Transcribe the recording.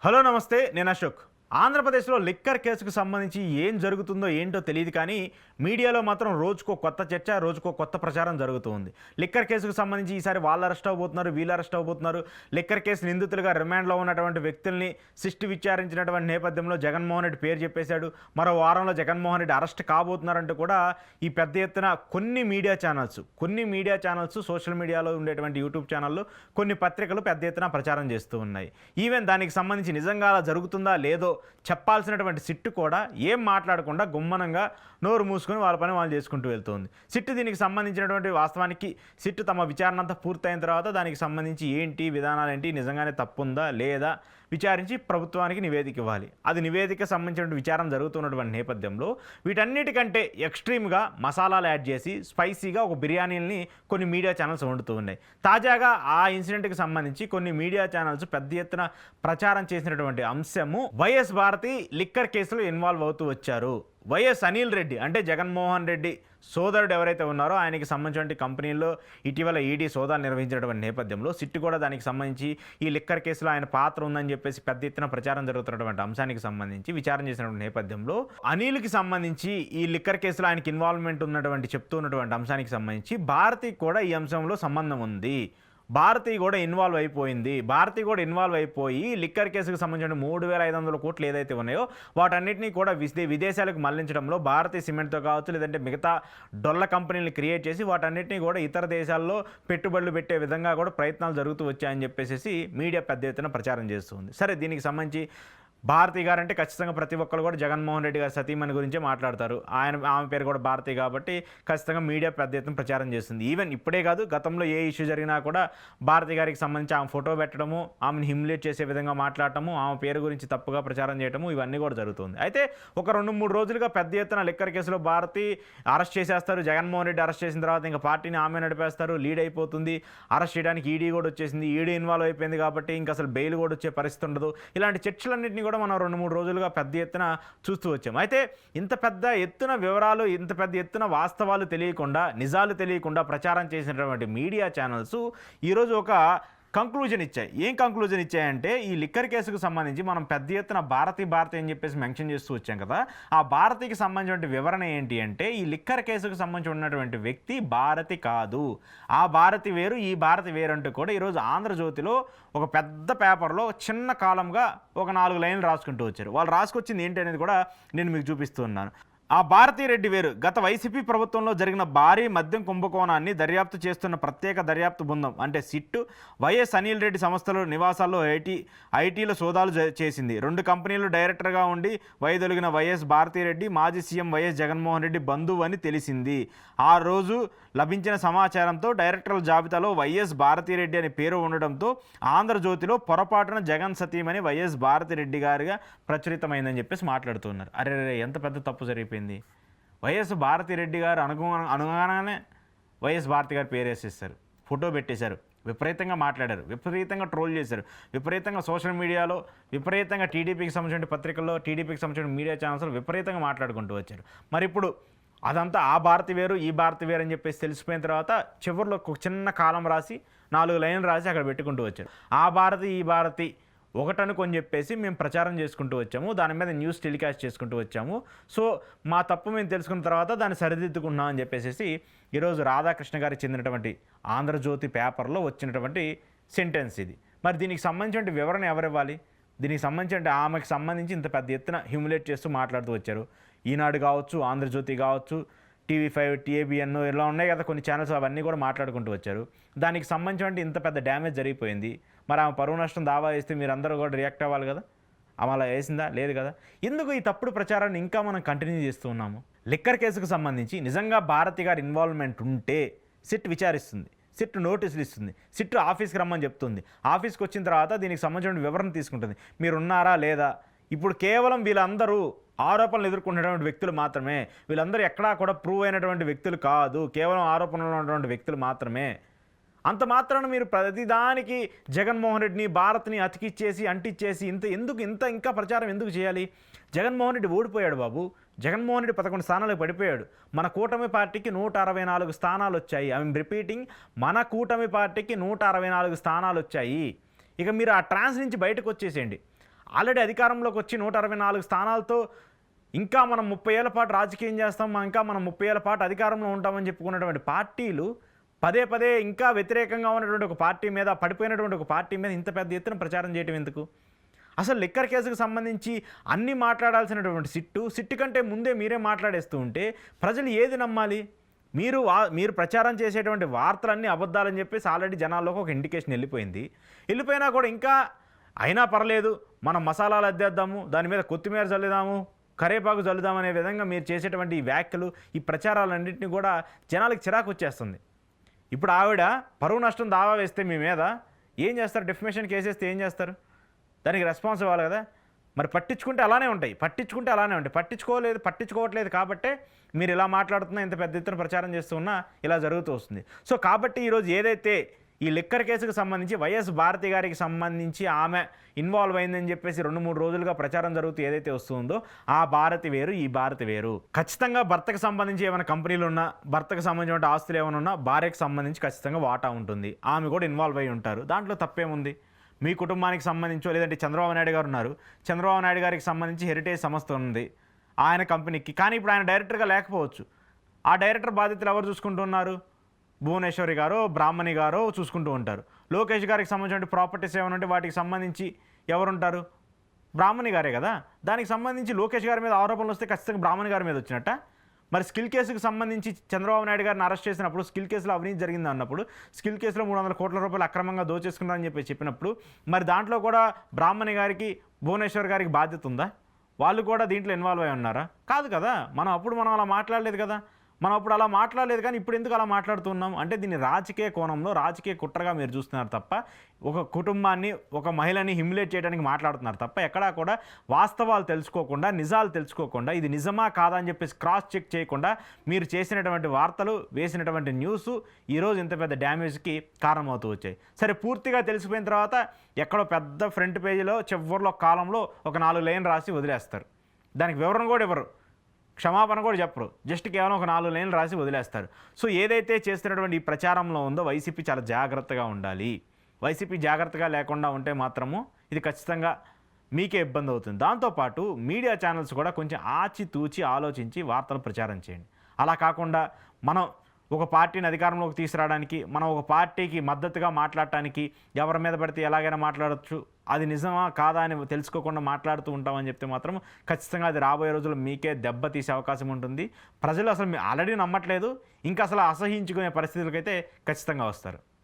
Hello నమస్తే నేను అశోక్. ఆంధ్రప్రదేశ్లో లిక్కర్ కేసుకు సంబంధించి ఏం జరుగుతుందో ఏంటో తెలియదు కానీ మీడియాలో మాత్రం రోజుకో కొత్త చర్చ, రోజుకో కొత్త ప్రచారం జరుగుతూ ఉంది. లిక్కర్ కేసుకు సంబంధించి ఈసారి వాళ్ళు అరెస్ట్ అవబోతున్నారు, వీళ్ళు అరెస్ట్ అవబోతున్నారు. లిక్కర్ కేసు నిందితులుగా రిమాండ్లో ఉన్నటువంటి వ్యక్తుల్ని సిస్టు విచారించినటువంటి నేపథ్యంలో జగన్మోహన్ రెడ్డి పేరు చెప్పేశాడు. మరో వారంలో జగన్మోహన్ రెడ్డి అరెస్ట్ కాబోతున్నారంటూ కూడా ఈ పెద్ద ఎత్తున కొన్ని మీడియా ఛానల్స్ సోషల్ మీడియాలో ఉండేటువంటి యూట్యూబ్ ఛానళ్ళు, కొన్ని పత్రికలు పెద్ద ఎత్తున ప్రచారం చేస్తూ ఉన్నాయి. ఈవెన్ దానికి సంబంధించి నిజంగా అలా జరుగుతుందా లేదో చెప్పాల్సినటువంటి సిట్టు కూడా ఏం మాట్లాడకుండా గుమ్మనంగా నోరు మూసుకొని వాళ్ళ పని వాళ్ళు చేసుకుంటూ వెళ్తుంది. సిట్టు దీనికి సంబంధించినటువంటి వాస్తవానికి సిట్టు తమ విచారణ అంతా పూర్తయిన తర్వాత దానికి సంబంధించి ఏంటి విధానాలు ఏంటి, నిజంగానే తప్పుందా లేదా విచారించి ప్రభుత్వానికి నివేదిక ఇవ్వాలి. అది నివేదిక సంబంధించిన విచారణ జరుగుతున్నటువంటి నేపథ్యంలో వీటన్నిటికంటే ఎక్స్ట్రీమ్గా మసాలాలు యాడ్ చేసి స్పైసీగా ఒక బిర్యానీని కొన్ని మీడియా ఛానల్స్ వండుతూ ఉన్నాయి. తాజాగా ఆ ఇన్సిడెంట్కి సంబంధించి కొన్ని మీడియా ఛానల్స్ పెద్ద ఎత్తున ప్రచారం చేసినటువంటి అంశము వైఎస్ భారతి లిక్కర్ కేసులో ఇన్వాల్వ్ అవుతూ వచ్చారు. వైఎస్ అనిల్ రెడ్డి అంటే జగన్మోహన్ రెడ్డి సోదరుడు ఎవరైతే ఉన్నారో ఆయనకి సంబంధించిన కంపెనీల్లో ఇటీవల ఈడీ సోదాలు నిర్వహించినటువంటి నేపథ్యంలో సిట్టు కూడా దానికి సంబంధించి ఈ లిక్కర్ కేసులో ఆయన పాత్ర ఉందని చెప్పేసి పెద్ద ఎత్తున ప్రచారం జరుగుతున్నటువంటి అంశానికి సంబంధించి విచారణ చేసినటువంటి నేపథ్యంలో అనిల్కి సంబంధించి ఈ లిక్కర్ కేసులో ఆయనకి ఇన్వాల్వ్మెంట్ ఉన్నటువంటి చెప్తున్నటువంటి అంశానికి సంబంధించి భారతికి కూడా ఈ అంశంలో సంబంధం ఉంది. భారతి కూడా ఇన్వాల్వ్ అయిపోయి లిక్కర్ కేసుకు సంబంధించిన 3,500 కోట్లు ఏదైతే ఉన్నాయో వాటన్నిటినీ కూడా విదేశాలకు మళ్లించడంలో భారతీయ సిమెంట్తో కావచ్చు, లేదంటే మిగతా డొల్ల కంపెనీలు క్రియేట్ చేసి వాటన్నిటినీ కూడా ఇతర దేశాల్లో పెట్టుబడులు పెట్టే విధంగా కూడా ప్రయత్నాలు జరుగుతూ వచ్చాయని చెప్పేసి మీడియా పెద్ద ఎత్తున ప్రచారం చేస్తుంది. సరే, దీనికి సంబంధించి భారతి గారు అంటే ఖచ్చితంగా ప్రతి ఒక్కరు కూడా జగన్మోహన్ రెడ్డి గారి సతీమణి గురించే మాట్లాడతారు. ఆమె పేరు కూడా భారతి కాబట్టి ఖచ్చితంగా మీడియా పెద్ద ఎత్తున ప్రచారం చేస్తుంది. ఈవెన్ ఇప్పుడే కాదు, గతంలో ఏ ఇష్యూ జరిగినా కూడా భారతి గారికి సంబంధించి ఆమె ఫోటో పెట్టడము, ఆమెను హ్యూమిలేట్ చేసే విధంగా మాట్లాడటము, ఆమె పేరు గురించి తప్పుగా ప్రచారం చేయడము ఇవన్నీ కూడా జరుగుతుంది. అయితే ఒక 2-3 రోజులుగా పెద్ద ఎత్తున లిక్కర్ కేసులో భారతి అరెస్ట్ చేసేస్తారు. జగన్మోహన్ రెడ్డి అరెస్ట్ చేసిన తర్వాత ఇంకా పార్టీని ఆమె నడిపేస్తారు, లీడ్ అయిపోతుంది. అరెస్ట్ చేయడానికి ఈడీ కూడా వచ్చేసింది, ఈడీ ఇన్వాల్వ్ అయిపోయింది కాబట్టి ఇంకా అసలు బెయిల్ కూడా వచ్చే పరిస్థితి ఉండదు. ఇలాంటి చర్చలన్నింటినీ కూడా మనం 2-3 రోజులుగా పెద్ద ఎత్తున చూస్తూ వచ్చాం. అయితే ఇంత పెద్ద ఎత్తున వివరాలు, ఇంత పెద్ద ఎత్తున వాస్తవాలు తెలియకుండా, నిజాలు తెలియకుండా ప్రచారం చేసినటువంటి మీడియా ఛానల్స్ ఈరోజు ఒక కంక్లూజన్ ఇచ్చాయి. ఏం కంక్లూజన్ ఇచ్చాయంటే ఈ లిక్కర్ కేసుకు సంబంధించి మనం పెద్ద ఎత్తున భారతి అని చెప్పేసి మెన్షన్ చేస్తూ వచ్చాం కదా, ఆ భారతికి సంబంధించిన వివరణ ఏంటి అంటే ఈ లిక్కర్ కేసుకు సంబంధించి ఉన్నటువంటి వ్యక్తి భారతి కాదు. ఆ భారతి వేరు, ఈ భారతి వేరు అంటూ కూడా ఈరోజు ఆంధ్రజ్యోతిలో ఒక పెద్ద పేపర్లో చిన్న కాలంగా ఒక 4 లైన్లు రాసుకుంటూ వచ్చారు. వాళ్ళు రాసుకొచ్చింది ఏంటి అనేది కూడా నేను మీకు చూపిస్తూ ఉన్నాను. ఆ భారతీరెడ్డి వేరు గత వైసీపీ ప్రభుత్వంలో జరిగిన భారీ మద్యం కుంభకోణాన్ని దర్యాప్తు చేస్తున్న ప్రత్యేక దర్యాప్తు బృందం అంటే సిట్టు వైఎస్ అనిల్ రెడ్డి సంస్థల నివాసాల్లో ఐటీలో సోదాలు చేసింది. 2 కంపెనీలు డైరెక్టర్గా ఉండి వైదొలిగిన వైఎస్ భారతీరెడ్డి మాజీ సీఎం వైఎస్ జగన్మోహన్ రెడ్డి బంధువు అని తెలిసింది. ఆ రోజు లభించిన సమాచారంతో డైరెక్టర్ల జాబితాలో వైఎస్ భారతీరెడ్డి అనే పేరు ఉండడంతో ఆంధ్రజ్యోతిలో పొరపాటున జగన్ సతీమణి వైఎస్ భారతిరెడ్డి గారిగా ప్రచురితమైందని చెప్పేసి మాట్లాడుతున్నారు. అరే ఎంత పెద్ద తప్పు జరిగిపోయింది. వైఎస్ భారతిరెడ్డి గారు అనుగుణంగానే వైఎస్ భారతి గారు పేరు వేసేస్తారు, ఫోటో పెట్టేశారు, విపరీతంగా మాట్లాడారు, విపరీతంగా ట్రోల్ చేశారు, విపరీతంగా సోషల్ మీడియాలో, విపరీతంగా టీడీపీకి సంబంధించిన పత్రికల్లో, టీడీపీకి సంబంధించిన మీడియా ఛానల్స్లో విపరీతంగా మాట్లాడుకుంటూ వచ్చారు. మరి ఇప్పుడు అదంతా ఆ భారతి వేరు, ఈ భారతి వేరు అని చెప్పేసి తెలిసిపోయిన తర్వాత చివరిలో ఒక చిన్న కాలం రాసి 4 లైన్లు రాసి అక్కడ పెట్టుకుంటూ వచ్చారు. ఆ భారతి ఈ భారతి ఒకటనుకొని చెప్పేసి మేము ప్రచారం చేసుకుంటూ వచ్చాము, దాని మీద న్యూస్ టెలికాస్ట్ చేసుకుంటూ వచ్చాము. సో మా తప్పు మేము తెలుసుకున్న తర్వాత దాన్ని సరిదిద్దుకున్నాం అని చెప్పేసి ఈరోజు రాధాకృష్ణ గారికి చెందినటువంటి ఆంధ్రజ్యోతి పేపర్లో వచ్చినటువంటి సెంటెన్స్ ఇది. మరి దీనికి సంబంధించిన వివరణ ఎవరివ్వాలి? దీనికి సంబంధించిన ఆమెకు సంబంధించి ఇంత పెద్ద ఎత్తున హ్యూమిలేట్ చేస్తూ మాట్లాడుతూ వచ్చారు. ఈనాడు కావచ్చు, ఆంధ్రజ్యోతి కావచ్చు, TV5, TABN ఇలా ఉన్నాయి కదా కొన్ని ఛానల్స్, అవన్నీ కూడా మాట్లాడుకుంటూ వచ్చారు. దానికి సంబంధించిన ఇంత పెద్ద డ్యామేజ్ జరిగిపోయింది. మరి ఆమె పరువు నష్టం దావా వేస్తే మీరందరూ కూడా రియాక్ట్ అవ్వాలి కదా. ఆమె అలా వేసిందా? లేదు కదా. ఎందుకు ఈ తప్పుడు ప్రచారాన్ని ఇంకా మనం కంటిన్యూ చేస్తూ ఉన్నాము? లిక్కర్ కేసుకు సంబంధించి నిజంగా భారతి గారి ఇన్వాల్వ్మెంట్ ఉంటే సిట్ విచారిస్తుంది, సిట్ నోటీసులు ఇస్తుంది, సిట్ ఆఫీస్కి రమ్మని చెప్తుంది. ఆఫీస్కి వచ్చిన తర్వాత దీనికి సంబంధించిన వివరణ తీసుకుంటుంది, మీరున్నారా లేదా. ఇప్పుడు కేవలం వీళ్ళందరూ ఆరోపణలు ఎదుర్కొన్నటువంటి వ్యక్తులు మాత్రమే, వీళ్ళందరూ ఎక్కడా కూడా ప్రూవ్ అయినటువంటి వ్యక్తులు కాదు, కేవలం ఆరోపణలు ఉన్నటువంటి వ్యక్తులు మాత్రమే. అంత మాత్రాన మీరు ప్రతిదానికి జగన్మోహన్ రెడ్డిని భారత్ని అతికిచ్చేసి అంటిచ్చేసి ఇంకా ప్రచారం ఎందుకు చేయాలి? జగన్మోహన్ రెడ్డి ఓడిపోయాడు బాబు. జగన్మోహన్ రెడ్డి 11 స్థానాలకు పడిపోయాడు. మన కూటమి పార్టీకి 164 స్థానాలు వచ్చాయి. ఐఎమ్ రిపీటింగ్, మన కూటమి పార్టీకి 164 స్థానాలు వచ్చాయి. ఇక మీరు ఆ ట్రాన్స్ నుంచి బయటకు వచ్చేసేయండి. ఆల్రెడీ అధికారంలోకి వచ్చి 164 స్థానాలతో ఇంకా మనం 30 ఏళ్ల పాటు రాజకీయం చేస్తాం, ఇంకా మనం 30 ఏళ్ల పాటు అధికారంలో ఉంటామని చెప్పుకున్నటువంటి పార్టీలు పదే పదే ఇంకా వ్యతిరేకంగా ఉన్నటువంటి ఒక పార్టీ మీద, పడిపోయినటువంటి ఒక పార్టీ మీద ఇంత పెద్ద ఎత్తున ప్రచారం చేయడం ఎందుకు? అసలు లిక్కర్ కేసుకు సంబంధించి అన్నీ మాట్లాడాల్సినటువంటి సిట్టు కంటే ముందే మీరే మాట్లాడేస్తూ ఉంటే ప్రజలు ఏది నమ్మాలి? మీరు ప్రచారం చేసేటువంటి వార్తలన్నీ అబద్ధాలని చెప్పేసి ఆల్రెడీ జనాల్లోకి ఒక ఇండికేషన్ వెళ్ళిపోయినా కూడా ఇంకా అయినా పర్లేదు, మనం మసాలాలు అద్దేద్దాము, దాని మీద కొత్తిమీర చల్లుదాము, కరేపాకు చల్లుదామనే విధంగా మీరు చేసేటువంటి ఈ వ్యాఖ్యలు, ఈ ప్రచారాలన్నింటినీ కూడా జనాలకు చిరాకు వచ్చేస్తుంది. ఇప్పుడు ఆవిడ పరువు నష్టం దావా వేస్తే మీ మీద ఏం చేస్తారు? డెఫిమేషన్ కేసు వేస్తే ఏం చేస్తారు? దానికి రెస్పాన్స్ ఇవ్వాలి కదా. మరి పట్టించుకుంటే అలానే ఉంటాయి, పట్టించుకోవట్లేదు కాబట్టే మీరు ఇలా మాట్లాడుతున్నా, ఇంత పెద్ద ఎత్తున ప్రచారం చేస్తున్నా ఇలా జరుగుతూ వస్తుంది. సో కాబట్టి ఈరోజు ఏదైతే ఈ లిక్కర్ కేసుకు సంబంధించి వైఎస్ భారతి గారికి సంబంధించి ఆమె ఇన్వాల్వ్ అయిందని చెప్పేసి 2-3 రోజులుగా ప్రచారం జరుగుతూ ఏదైతే వస్తుందో ఆ భారతి వేరు, ఈ భారతి వేరు. ఖచ్చితంగా భర్తకు సంబంధించి ఏమైనా కంపెనీలు ఉన్నా, భర్తకు సంబంధించిన ఆస్తులు ఏమైనా ఉన్నా భార్యకు సంబంధించి ఖచ్చితంగా వాటా ఉంటుంది, ఆమె కూడా ఇన్వాల్వ్ అయి ఉంటారు. దాంట్లో తప్పేముంది? మీ కుటుంబానికి సంబంధించో, లేదంటే చంద్రబాబు నాయుడు గారు ఉన్నారు, చంద్రబాబు నాయుడు గారికి సంబంధించి హెరిటేజ్ సంస్థ ఉంది ఆయన కంపెనీకి, కానీ ఇప్పుడు ఆయన డైరెక్టర్గా లేకపోవచ్చు. ఆ డైరెక్టర్ బాధ్యతలు ఎవరు చూసుకుంటున్నారు? భువనేశ్వరి గారో, బ్రాహ్మణి గారో చూసుకుంటూ ఉంటారు. లోకేష్ గారికి సంబంధించిన ప్రాపర్టీస్ ఏమైనా ఉంటే వాటికి సంబంధించి ఎవరుంటారు? బ్రాహ్మణి గారే కదా. దానికి సంబంధించి లోకేష్ గారి మీద ఆరోపణలు వస్తే ఖచ్చితంగా బ్రాహ్మణి గారి మీద వచ్చినట్ట. మరి స్కిల్ కేసుకు సంబంధించి చంద్రబాబు నాయుడు గారిని అరెస్ట్ చేసినప్పుడు, స్కిల్ కేసులో అవినీతి జరిగింది అన్నప్పుడు, స్కిల్ కేసులో 300 కోట్ల రూపాయలు అక్రమంగా దోచేసుకున్నారని చెప్పినప్పుడు మరి దాంట్లో కూడా బ్రాహ్మణి గారికి, భువనేశ్వర్ గారికి బాధ్యత ఉందా? వాళ్ళు కూడా దీంట్లో ఇన్వాల్వ్ అయి ఉన్నారా? కాదు కదా. మనం అలా మాట్లాడలేదు కదా. కానీ ఇప్పుడు ఎందుకు అలా మాట్లాడుతున్నాం అంటే దీన్ని రాజకీయ కోణంలో, రాజకీయ కుట్రగా మీరు చూస్తున్నారు తప్ప, ఒక కుటుంబాన్ని, ఒక మహిళని హ్యూమిలేట్ చేయడానికి మాట్లాడుతున్నారు తప్ప, ఎక్కడా కూడా వాస్తవాలు తెలుసుకోకుండా, నిజాలు తెలుసుకోకుండా, ఇది నిజమా కాదా అని చెప్పేసి క్రాస్ చెక్ చేయకుండా మీరు చేసినటువంటి వార్తలు, వేసినటువంటి న్యూస్ ఈరోజు ఇంత పెద్ద డ్యామేజ్కి కారణమవుతూ వచ్చాయి. సరే, పూర్తిగా తెలిసిపోయిన తర్వాత ఎక్కడో పెద్ద ఫ్రంట్ పేజీలో చివరిలో కాలంలో ఒక 4 లైన్లు రాసి వదిలేస్తారు. దానికి వివరణ కూడా ఇవ్వరు, క్షమాపణ కూడా చెప్పరు, జస్ట్ కేవలం ఒక 4 లైన్లు రాసి వదిలేస్తారు. సో ఏదైతే చేస్తున్నటువంటి ఈ ప్రచారంలో ఉందో వైసీపీ చాలా జాగ్రత్తగా ఉండాలి. వైసీపీ జాగ్రత్తగా లేకుండా ఉంటే మాత్రము ఇది ఖచ్చితంగా మీకే ఇబ్బంది అవుతుంది. దాంతోపాటు మీడియా ఛానల్స్ కూడా కొంచెం ఆచితూచి ఆలోచించి వార్తలు ప్రచారం చేయండి. అలా కాకుండా మనం ఒక పార్టీని అధికారంలోకి తీసుకురావడానికి, మనం ఒక పార్టీకి మద్దతుగా మాట్లాడటానికి ఎవరి మీద పడితే ఎలాగైనా మాట్లాడచ్చు, అది నిజమా కాదా అని తెలుసుకోకుండా మాట్లాడుతూ ఉంటామని చెప్తే మాత్రం ఖచ్చితంగా అది రాబోయే రోజుల్లో మీకే దెబ్బ తీసే అవకాశం ఉంటుంది. ప్రజలు అసలు ఆల్రెడీ నమ్మట్లేదు, ఇంకా అసలు అసహించుకునే పరిస్థితులకైతే ఖచ్చితంగా వస్తారు.